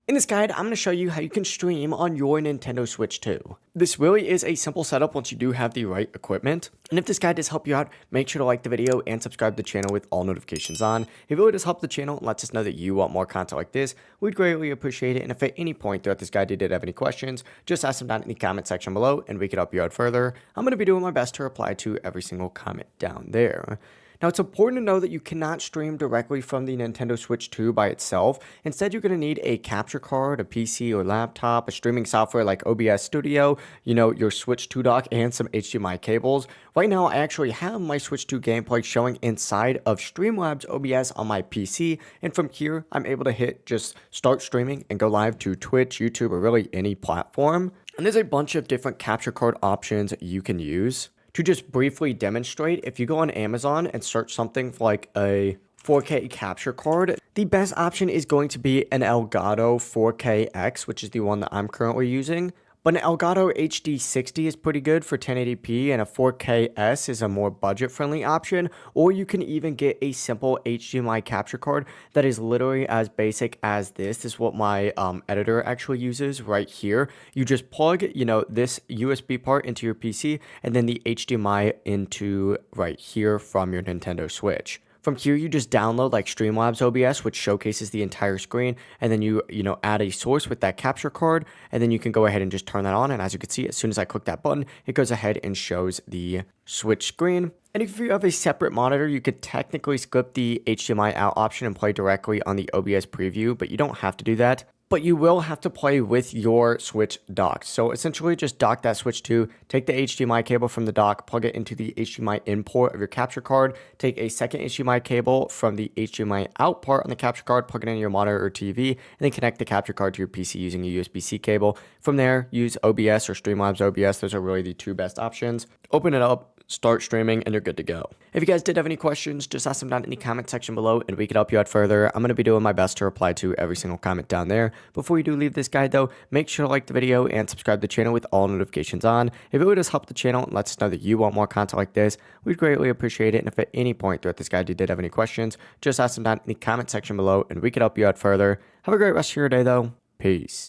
In this guide, I'm going to show you how you can stream on your Nintendo Switch 2. This really is a simple setup once you do have the right equipment. And if this guide does help you out, make sure to like the video and subscribe to the channel with all notifications on. It really does help the channel and lets us know that you want more content like this. We'd greatly appreciate it. And if at any point throughout this guide you did have any questions, just ask them down in the comment section below and we could help you out further. I'm going to be doing my best to reply to every single comment down there. Now, it's important to know that you cannot stream directly from the Nintendo Switch 2 by itself. Instead, you're going to need a capture card, a PC or laptop, a streaming software like OBS Studio, your Switch 2 dock, and some HDMI cables. Right now, I actually have my Switch 2 gameplay showing inside of Streamlabs OBS on my PC, and from here, I'm able to hit just start streaming and go live to Twitch, YouTube, or really any platform. And there's a bunch of different capture card options you can use. To just briefly demonstrate, if you go on Amazon and search something like a 4K capture card, the best option is going to be an Elgato 4KX, which is the one that I'm currently using. But an Elgato HD60 is pretty good for 1080p, and a 4KS is a more budget-friendly option. Or you can even get a simple HDMI capture card that is literally as basic as this. This is what my editor actually uses right here. You just plug, this USB part into your PC, and then the HDMI into right here from your Nintendo Switch. From here, you just download like Streamlabs OBS, which showcases the entire screen, and then you add a source with that capture card, and then you can go ahead and just turn that on. And as you can see, as soon as I click that button, it goes ahead and shows the Switch screen. And if you have a separate monitor, you could technically skip the HDMI out option and play directly on the OBS preview, but you don't have to do that. But you will have to play with your Switch dock. So essentially just dock that Switch 2, take the HDMI cable from the dock, plug it into the HDMI in port of your capture card, take a second HDMI cable from the HDMI out part on the capture card, plug it into your monitor or TV, and then connect the capture card to your PC using a USB-C cable. From there, use OBS or Streamlabs OBS. Those are really the two best options. Open it up, start streaming, and you're good to go. If you guys did have any questions, just ask them down in the comment section below and we can help you out further. I'm going to be doing my best to reply to every single comment down there. Before you do leave this guide though, make sure to like the video and subscribe to the channel with all notifications on. If it would just help the channel and lets us know that you want more content like this, we'd greatly appreciate it. And if at any point throughout this guide you did have any questions, just ask them down in the comment section below and we can help you out further. Have a great rest of your day though. Peace.